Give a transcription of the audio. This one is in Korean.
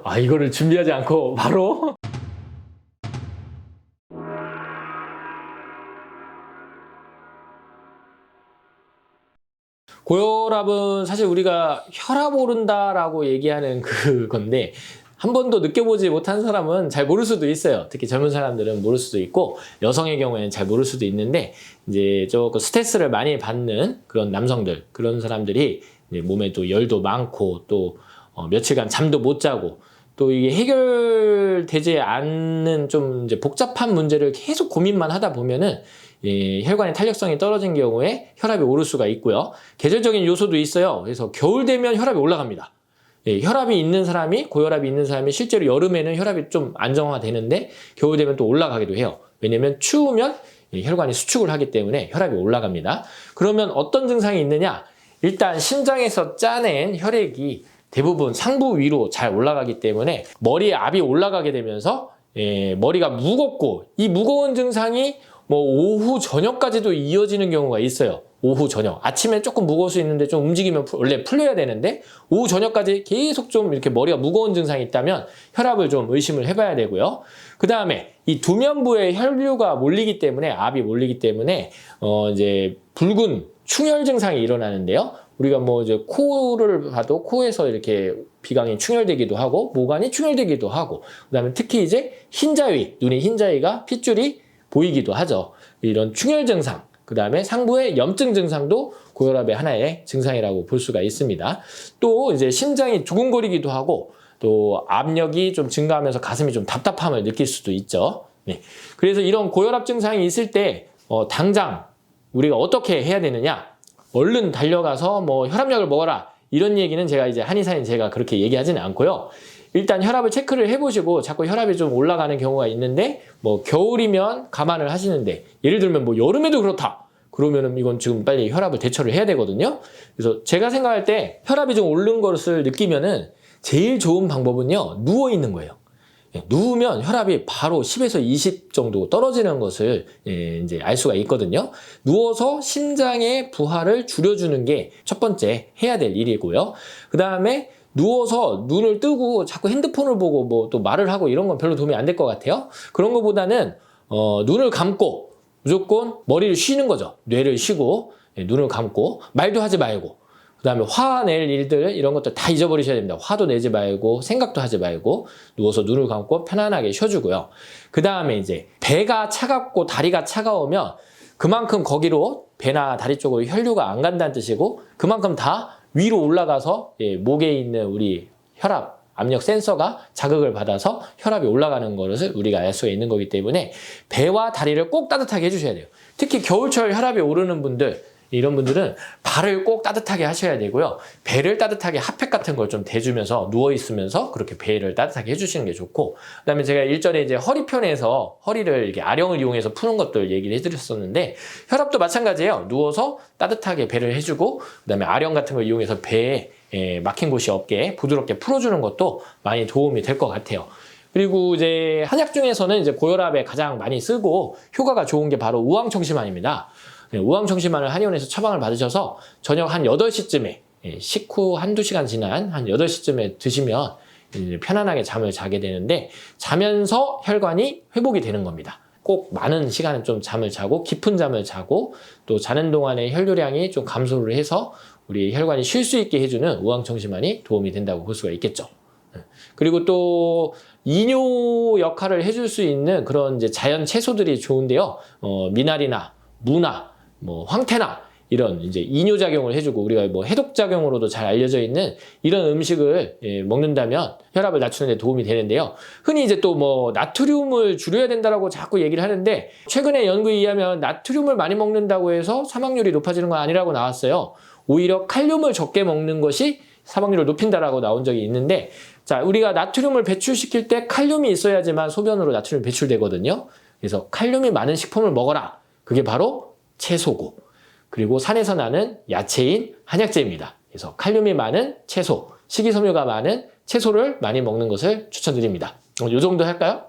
아, 이거를 준비하지 않고 바로 고혈압은 사실 우리가 혈압 오른다라고 얘기하는 그건데 한 번도 느껴보지 못한 사람은 잘 모를 수도 있어요. 특히 젊은 사람들은 모를 수도 있고 여성의 경우에는 잘 모를 수도 있는데 이제 조금 스트레스를 많이 받는 그런 남성들, 그런 사람들이 이제 몸에 또 열도 많고 또 며칠간 잠도 못 자고 또 이게 해결되지 않는 좀 이제 복잡한 문제를 계속 고민만 하다 보면은 혈관의 탄력성이 떨어진 경우에 혈압이 오를 수가 있고요. 계절적인 요소도 있어요. 그래서 겨울 되면 혈압이 올라갑니다. 혈압이 있는 사람이, 고혈압이 있는 사람이 실제로 여름에는 혈압이 좀 안정화되는데 겨울 되면 또 올라가기도 해요. 왜냐면 추우면 혈관이 수축을 하기 때문에 혈압이 올라갑니다. 그러면 어떤 증상이 있느냐? 일단 심장에서 짜낸 혈액이 대부분 상부 위로 잘 올라가기 때문에 머리에 압이 올라가게 되면서 머리가 무겁고 이 무거운 증상이 뭐 오후 저녁까지도 이어지는 경우가 있어요. 오후 저녁. 아침에 조금 무거울 수 있는데 좀 움직이면 원래 풀려야 되는데 오후 저녁까지 계속 좀 이렇게 머리가 무거운 증상이 있다면 혈압을 좀 의심을 해봐야 되고요. 그 다음에 이 두면부에 혈류가 몰리기 때문에 압이 몰리기 때문에 이제 붉은 충혈 증상이 일어나는데요. 우리가 뭐 이제 코를 봐도 코에서 이렇게 비강이 충혈되기도 하고 모관이 충혈되기도 하고 그다음에 특히 이제 흰자위, 눈이 흰자위가 핏줄이 보이기도 하죠. 이런 충혈 증상, 그 다음에 상부의 염증 증상도 고혈압의 하나의 증상이라고 볼 수가 있습니다. 또 이제 심장이 두근거리기도 하고 또 압력이 좀 증가하면서 가슴이 좀 답답함을 느낄 수도 있죠. 네. 그래서 이런 고혈압 증상이 있을 때 당장 우리가 어떻게 해야 되느냐? 얼른 달려가서 뭐 혈압약을 먹어라. 이런 얘기는 제가 이제 한의사인 제가 그렇게 얘기하지는 않고요. 일단 혈압을 체크를 해보시고 자꾸 혈압이 좀 올라가는 경우가 있는데 뭐 겨울이면 감안을 하시는데 예를 들면 뭐 여름에도 그렇다. 그러면은 이건 지금 빨리 혈압을 대처를 해야 되거든요. 그래서 제가 생각할 때 혈압이 좀 오른 것을 느끼면은 제일 좋은 방법은요. 누워 있는 거예요. 누우면 혈압이 바로 10에서 20 정도 떨어지는 것을 이제 알 수가 있거든요. 누워서 심장의 부하를 줄여주는 게 첫 번째 해야 될 일이고요. 그 다음에 누워서 눈을 뜨고 자꾸 핸드폰을 보고 뭐 또 말을 하고 이런 건 별로 도움이 안 될 것 같아요. 그런 것보다는 눈을 감고 무조건 머리를 쉬는 거죠. 뇌를 쉬고 눈을 감고 말도 하지 말고 그 다음에 화낼 일들 이런 것들 다 잊어버리셔야 됩니다. 화도 내지 말고 생각도 하지 말고 누워서 눈을 감고 편안하게 쉬어주고요. 그 다음에 이제 배가 차갑고 다리가 차가우면 그만큼 거기로 배나 다리 쪽으로 혈류가 안 간다는 뜻이고 그만큼 다 위로 올라가서 목에 있는 우리 혈압 압력 센서가 자극을 받아서 혈압이 올라가는 것을 우리가 알 수가 있는 거기 때문에 배와 다리를 꼭 따뜻하게 해주셔야 돼요. 특히 겨울철 혈압이 오르는 분들 이런 분들은 발을 꼭 따뜻하게 하셔야 되고요. 배를 따뜻하게 핫팩 같은 걸 좀 대주면서 누워있으면서 그렇게 배를 따뜻하게 해주시는 게 좋고 그 다음에 제가 일전에 이제 허리편에서 허리를 이렇게 아령을 이용해서 푸는 것들 얘기를 해드렸었는데 혈압도 마찬가지예요. 누워서 따뜻하게 배를 해주고 그 다음에 아령 같은 걸 이용해서 배에 막힌 곳이 없게 부드럽게 풀어주는 것도 많이 도움이 될 것 같아요. 그리고 이제 한약 중에서는 이제 고혈압에 가장 많이 쓰고 효과가 좋은 게 바로 우황청심환입니다. 우황청심환을 한의원에서 처방을 받으셔서 저녁 한 8시쯤에 식후 한두 시간 지난 한 8시쯤에 드시면 편안하게 잠을 자게 되는데 자면서 혈관이 회복이 되는 겁니다. 꼭 많은 시간은 좀 잠을 자고 깊은 잠을 자고 또 자는 동안에 혈류량이 좀 감소를 해서 우리 혈관이 쉴 수 있게 해주는 우황청심환이 도움이 된다고 볼 수가 있겠죠. 그리고 또 이뇨 역할을 해줄 수 있는 그런 이제 자연 채소들이 좋은데요. 미나리나 무나 뭐 황태나 이런 이제 이뇨작용을 해주고 우리가 뭐 해독작용으로도 잘 알려져 있는 이런 음식을 먹는다면 혈압을 낮추는 데 도움이 되는데요. 흔히 이제 또 뭐 나트륨을 줄여야 된다라고 자꾸 얘기를 하는데 최근에 연구에 의하면 나트륨을 많이 먹는다고 해서 사망률이 높아지는 건 아니라고 나왔어요. 오히려 칼륨을 적게 먹는 것이 사망률을 높인다라고 나온 적이 있는데 자, 우리가 나트륨을 배출시킬 때 칼륨이 있어야지만 소변으로 나트륨이 배출되거든요. 그래서 칼륨이 많은 식품을 먹어라. 그게 바로 채소고 그리고 산에서 나는 야채인 한약재입니다. 그래서 칼륨이 많은 채소, 식이섬유가 많은 채소를 많이 먹는 것을 추천드립니다. 이 정도 할까요?